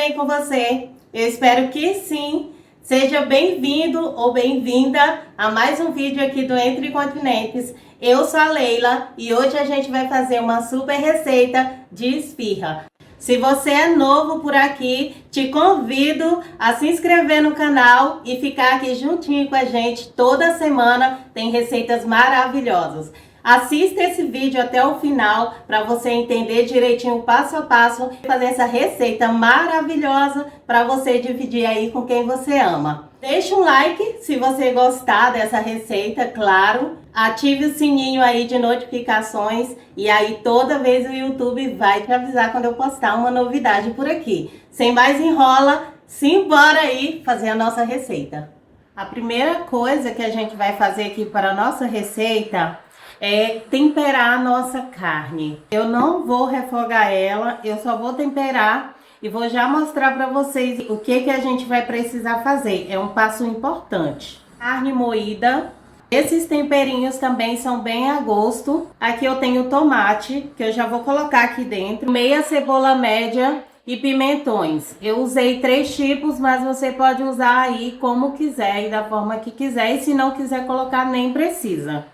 bem com você? Eu espero que sim. Seja bem-vindo ou bem-vinda a mais um vídeo aqui do Entre Continentes. Eu sou a Leila e hoje a gente vai fazer uma super receita de esfirra. Se você é novo por aqui, te convido a se inscrever no canal e ficar aqui juntinho com a gente. Toda semana tem receitas maravilhosas. Assista esse vídeo até o final para você entender direitinho passo a passo e fazer essa receita maravilhosa para você dividir aí com quem você ama. Deixa um like se você gostar dessa receita, claro. Ative o sininho aí de notificações e aí toda vez o YouTube vai te avisar quando eu postar uma novidade por aqui. Sem mais enrola, simbora aí fazer a nossa receita. A primeira coisa que a gente vai fazer aqui para a nossa receita é temperar a nossa carne. Eu não vou refogar ela, eu só vou temperar e vou já mostrar para vocês o que a gente vai precisar fazer. É um passo importante. Carne moída. Esses temperinhos também são bem a gosto. Aqui eu tenho tomate, que eu já vou colocar aqui dentro. Meia cebola média e pimentões. Eu usei 3 tipos, mas você pode usar aí como quiser e da forma que quiser. E se não quiser colocar, nem precisa.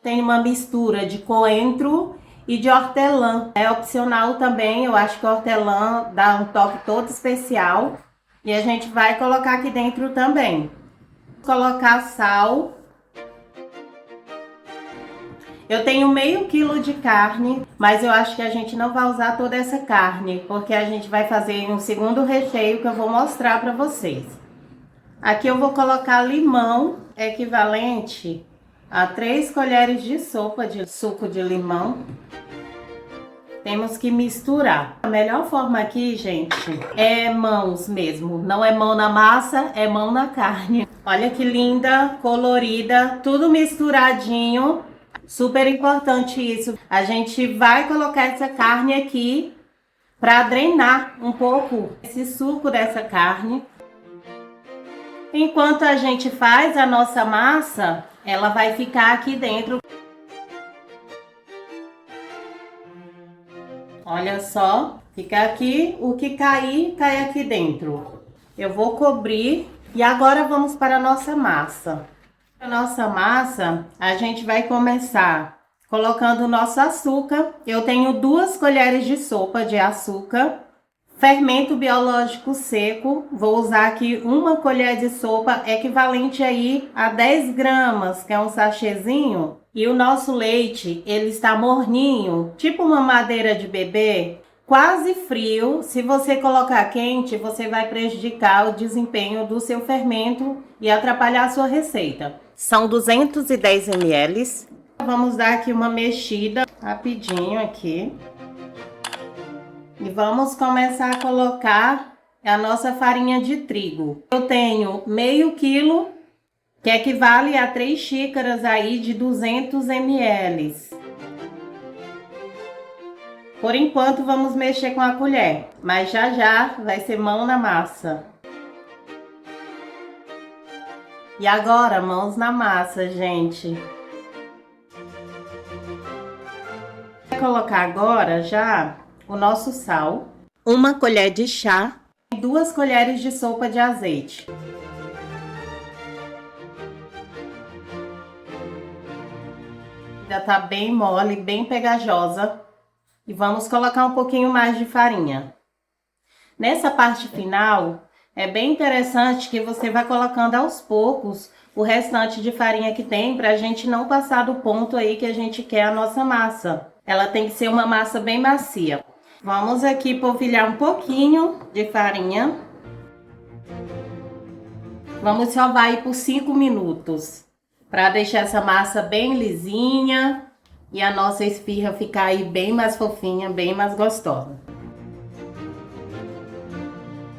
Tem uma mistura de coentro e de hortelã. É opcional também, eu acho que o hortelã dá um toque todo especial. E a gente vai colocar aqui dentro também. Colocar sal. Eu tenho meio quilo de carne, mas eu acho que a gente não vai usar toda essa carne, porque a gente vai fazer um segundo recheio que eu vou mostrar para vocês. Aqui eu vou colocar limão, equivalente a 3 colheres de sopa de suco de limão. Temos que misturar. A melhor forma aqui, gente, é mãos mesmo. Não é mão na massa, é mão na carne. Olha que linda, colorida, tudo misturadinho. Super importante isso. A gente vai colocar essa carne aqui para drenar um pouco esse suco dessa carne. Enquanto a gente faz a nossa massa, ela vai ficar aqui dentro. Olha só, fica aqui, o que cair, cai aqui dentro. Eu vou cobrir e agora vamos para a nossa massa. A nossa massa, a gente vai começar colocando o nosso açúcar. Eu tenho 2 colheres de sopa de açúcar. Fermento biológico seco, vou usar aqui 1 colher de sopa, equivalente aí a 10 gramas, que é um sachêzinho. E o nosso leite, ele está morninho, tipo uma madeira de bebê, quase frio. Se você colocar quente, você vai prejudicar o desempenho do seu fermento e atrapalhar a sua receita. São 210 ml. Vamos dar aqui uma mexida rapidinho aqui. E vamos começar a colocar a nossa farinha de trigo. Eu tenho meio quilo, que equivale a 3 xícaras aí de 200 ml. Por enquanto vamos mexer com a colher, mas já vai ser mão na massa. E agora, mãos na massa, gente. Vou colocar agora já o nosso sal, 1 colher de chá e 2 colheres de sopa de azeite. Já tá bem mole, bem pegajosa. E vamos colocar um pouquinho mais de farinha. Nessa parte final, é bem interessante que você vai colocando aos poucos o restante de farinha que tem, pra gente não passar do ponto aí que a gente quer a nossa massa. Ela tem que ser uma massa bem macia. Vamos aqui polvilhar um pouquinho de farinha. Vamos sovar aí por 5 minutos, para deixar essa massa bem lisinha e a nossa esfirra ficar aí bem mais fofinha, bem mais gostosa.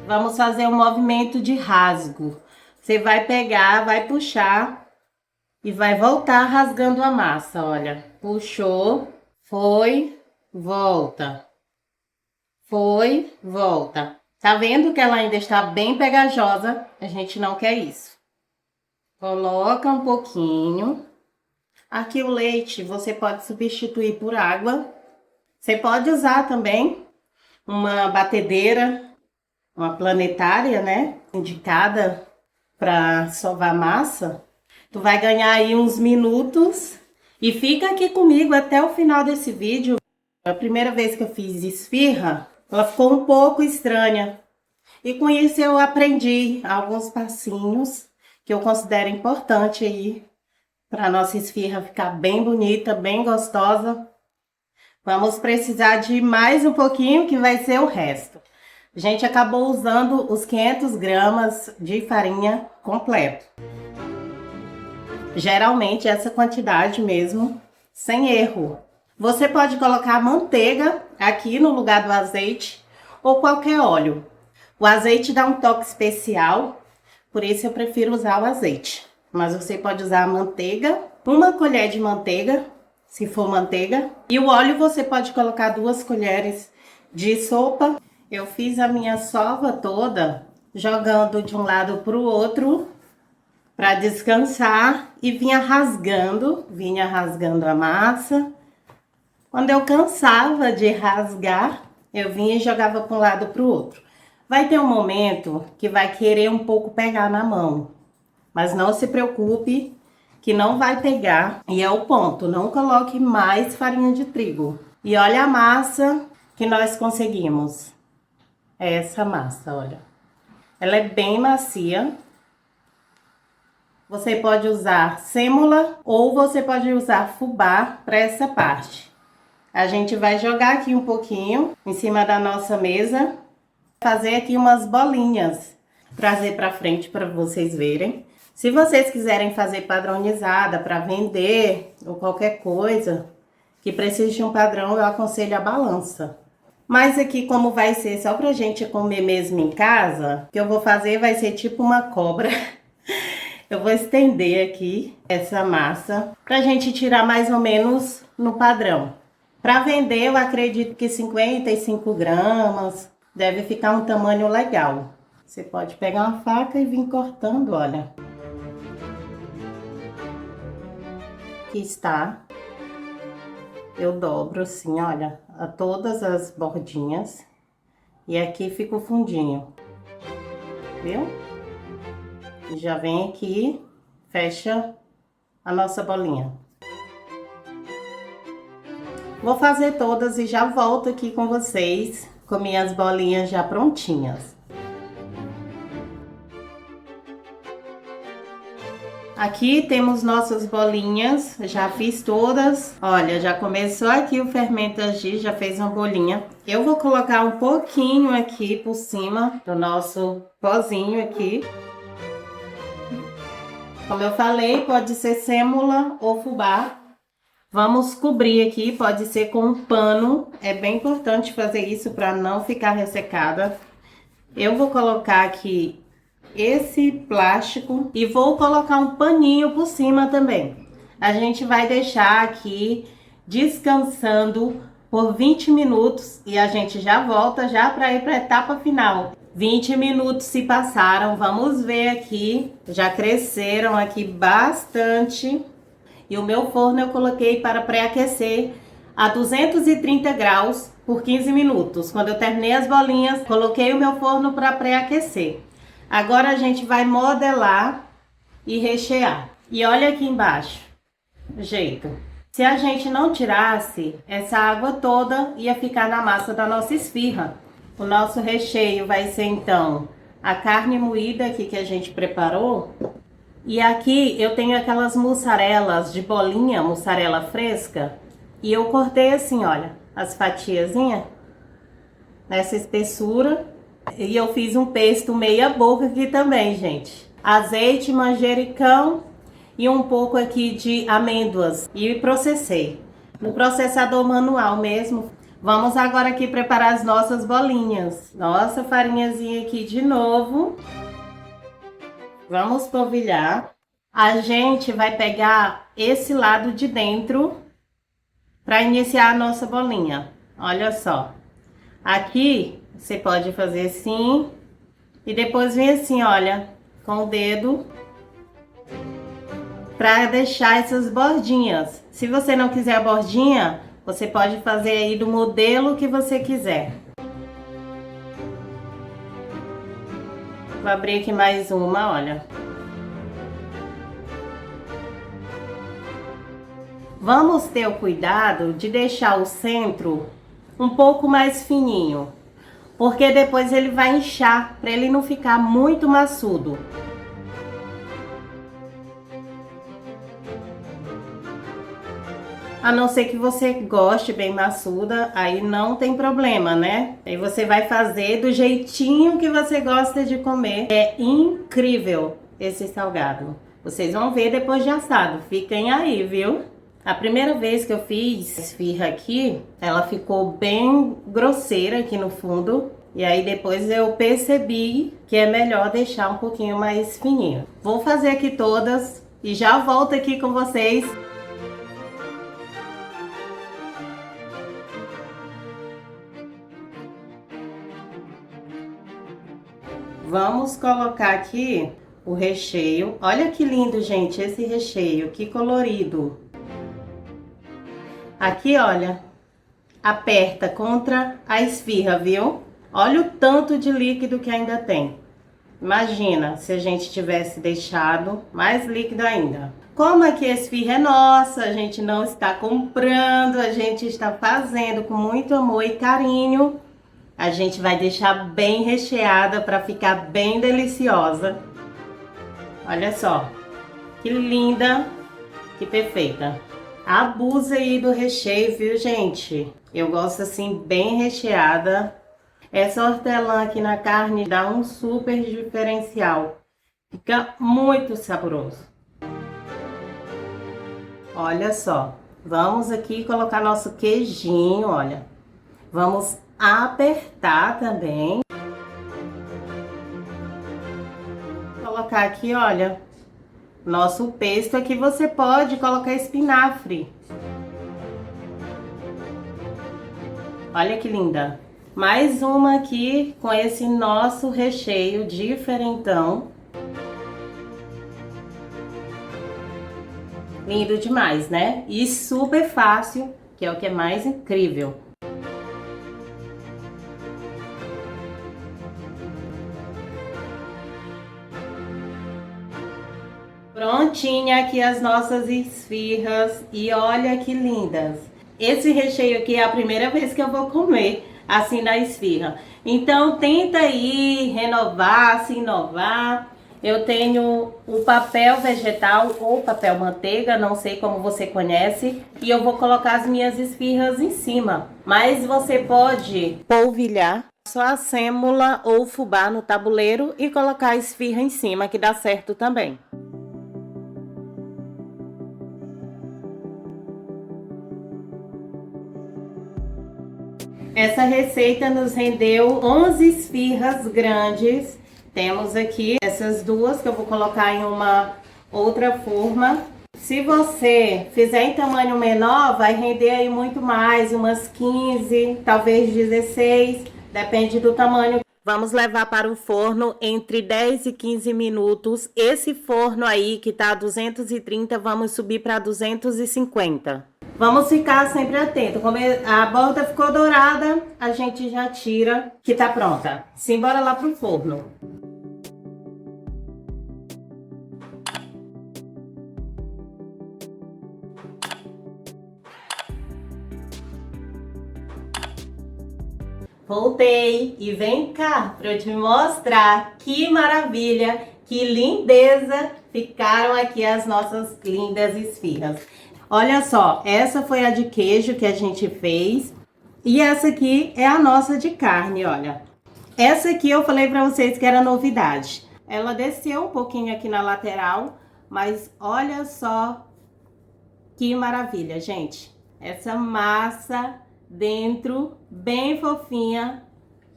Vamos fazer um movimento de rasgo. Você vai pegar, vai puxar e vai voltar rasgando a massa, olha. Puxou, foi, volta. Foi, volta. Tá vendo que ela ainda está bem pegajosa? A gente não quer isso. Coloca um pouquinho. Aqui o leite você pode substituir por água. Você pode usar também uma batedeira uma planetária, né? Indicada para sovar massa. Tu vai ganhar aí uns minutos e fica aqui comigo até o final desse vídeo. A primeira vez que eu fiz esfirra, ela ficou um pouco estranha. E com isso eu aprendi alguns passinhos que eu considero importante aí para nossa esfirra ficar bem bonita, bem gostosa. Vamos precisar de mais um pouquinho que vai ser o resto. A gente acabou usando os 500 gramas de farinha completo. Geralmente essa quantidade mesmo, sem erro. Você pode colocar manteiga aqui no lugar do azeite ou qualquer óleo. O azeite dá um toque especial, por isso eu prefiro usar o azeite. Mas você pode usar a manteiga, uma colher de manteiga, se for manteiga. E o óleo você pode colocar 2 colheres de sopa. Eu fiz a minha sova toda jogando de um lado para o outro para descansar e vinha rasgando a massa. Quando eu cansava de rasgar, eu vinha e jogava para um lado para o outro. Vai ter um momento que vai querer um pouco pegar na mão, mas não se preocupe que não vai pegar. E é o ponto, não coloque mais farinha de trigo. E olha a massa que nós conseguimos. É essa massa, olha. Ela é bem macia. Você pode usar sêmola ou você pode usar fubá para essa parte. A gente vai jogar aqui um pouquinho em cima da nossa mesa. Fazer aqui umas bolinhas. Trazer para frente para vocês verem. Se vocês quiserem fazer padronizada para vender ou qualquer coisa que precise de um padrão, eu aconselho a balança. Mas aqui, como vai ser só pra gente comer mesmo em casa, o que eu vou fazer vai ser tipo uma cobra. Eu vou estender aqui essa massa pra gente tirar mais ou menos no padrão. Pra vender, eu acredito que 55 gramas deve ficar um tamanho legal. Você pode pegar uma faca e vir cortando, olha. Aqui está. Eu dobro assim, olha, a todas as bordinhas. E aqui fica o fundinho. Viu? E já vem aqui, fecha a nossa bolinha. Vou fazer todas e já volto aqui com vocês, com minhas bolinhas já prontinhas. Aqui temos nossas bolinhas, já fiz todas. Olha, já começou aqui o fermento agir, já fez uma bolinha. Eu vou colocar um pouquinho aqui por cima do nosso pozinho aqui. Como eu falei, pode ser sêmola ou fubá. Vamos cobrir aqui, pode ser com um pano. É bem importante fazer isso para não ficar ressecada. Eu vou colocar aqui esse plástico e vou colocar um paninho por cima também. A gente vai deixar aqui descansando por 20 minutos e a gente já volta já para ir para a etapa final. 20 minutos se passaram, vamos ver aqui, já cresceram aqui bastante. E o meu forno eu coloquei para pré-aquecer a 230 graus por 15 minutos. Quando eu terminei as bolinhas, coloquei o meu forno para pré-aquecer. Agora a gente vai modelar e rechear. E olha aqui embaixo o jeito. Se a gente não tirasse, essa água toda ia ficar na massa da nossa esfirra. O nosso recheio vai ser então a carne moída aqui que a gente preparou. E aqui eu tenho aquelas mussarelas de bolinha, mussarela fresca. E eu cortei assim, olha, as fatiazinhas nessa espessura. E eu fiz um pesto meia boca aqui também, gente. Azeite, manjericão e um pouco aqui de amêndoas. E processei no processador manual mesmo. Vamos agora aqui preparar as nossas bolinhas. Nossa farinhazinha aqui de novo. Vamos polvilhar. A gente vai pegar esse lado de dentro para iniciar a nossa bolinha. Olha só. Aqui você pode fazer assim e depois vem assim, olha, com o dedo para deixar essas bordinhas. Se você não quiser a bordinha, você pode fazer aí do modelo que você quiser. Vou abrir aqui mais uma, olha. Vamos ter o cuidado de deixar o centro um pouco mais fininho, porque depois ele vai inchar, para ele não ficar muito maçudo. A não ser que você goste bem maçuda, aí não tem problema, né? Aí você vai fazer do jeitinho que você gosta de comer. É incrível esse salgado. Vocês vão ver depois de assado. Fiquem aí, viu? A primeira vez que eu fiz esfirra aqui, ela ficou bem grosseira aqui no fundo. E aí depois eu percebi que é melhor deixar um pouquinho mais fininho. Vou fazer aqui todas e já volto aqui com vocês. Vamos colocar aqui o recheio. Olha que lindo, gente, esse recheio, que colorido. Aqui, olha, aperta contra a esfirra, viu? Olha o tanto de líquido que ainda tem. Imagina se a gente tivesse deixado mais líquido ainda. Como aqui a esfirra é nossa, a gente não está comprando, a gente está fazendo com muito amor e carinho. A gente vai deixar bem recheada para ficar bem deliciosa. Olha só, que linda, que perfeita. Abusa aí do recheio, viu, gente? Eu gosto assim, bem recheada. Essa hortelã aqui na carne dá um super diferencial. Fica muito saboroso. Olha só, vamos aqui colocar nosso queijinho, olha. Vamos apertar também. Vou colocar aqui, olha, nosso pesto. Aqui você pode colocar espinafre. Olha que linda. Mais uma aqui com esse nosso recheio diferentão. Lindo demais, né? E super fácil, que é o que é mais incrível. Prontinha aqui as nossas esfirras e olha que lindas. Esse recheio aqui é a primeira vez que eu vou comer assim na esfirra. Então tenta aí renovar, se inovar. Eu tenho o papel vegetal ou papel manteiga, não sei como você conhece, e eu vou colocar as minhas esfirras em cima. Mas você pode polvilhar só a sêmola ou fubá no tabuleiro e colocar a esfirra em cima, que dá certo também. Essa receita nos rendeu 11 esfirras grandes. Temos aqui essas duas que eu vou colocar em uma outra forma. Se você fizer em tamanho menor, vai render aí muito mais, umas 15, talvez 16, depende do tamanho. Vamos levar para o forno entre 10 e 15 minutos. Esse forno aí que tá a 230, vamos subir para 250. Vamos ficar sempre atento. Como a borda ficou dourada, a gente já tira, que tá pronta. Simbora lá pro forno. Voltei e vem cá para eu te mostrar que maravilha, que lindeza ficaram aqui as nossas lindas esfirras. Olha só, essa foi a de queijo que a gente fez e essa aqui é a nossa de carne, olha. Essa aqui eu falei para vocês que era novidade. Ela desceu um pouquinho aqui na lateral, mas olha só que maravilha, gente. Essa massa dentro, bem fofinha,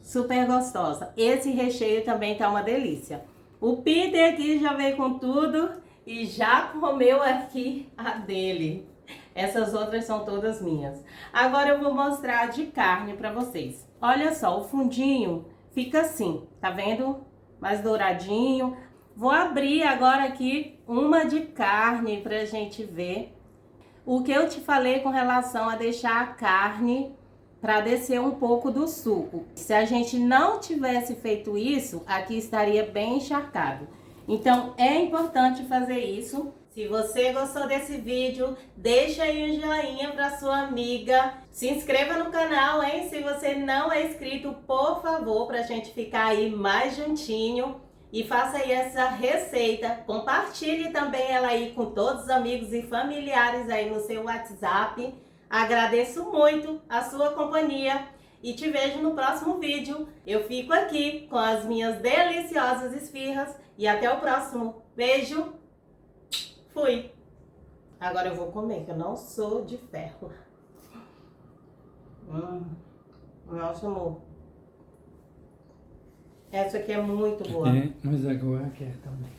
super gostosa. Esse recheio também tá uma delícia. O Peter aqui já veio com tudo e já comeu aqui a dele. Essas outras são todas minhas. Agora eu vou mostrar a de carne pra vocês. Olha só, o fundinho fica assim, tá vendo? Mais douradinho. Vou abrir agora aqui uma de carne pra gente ver. O que eu te falei com relação a deixar a carne para descer um pouco do suco. Se a gente não tivesse feito isso, aqui estaria bem encharcado. Então é importante fazer isso. Se você gostou desse vídeo, deixa aí um joinha para sua amiga. Se inscreva no canal, hein? Se você não é inscrito, por favor, para a gente ficar aí mais juntinho. E faça aí essa receita. Compartilhe também ela aí com todos os amigos e familiares aí no seu WhatsApp. Agradeço muito a sua companhia e te vejo no próximo vídeo. Eu fico aqui com as minhas deliciosas esfirras e até o próximo. Beijo! Fui! Agora eu vou comer, que eu não sou de ferro. Nossa, amor. Essa aqui é muito boa. Mas agora quer também.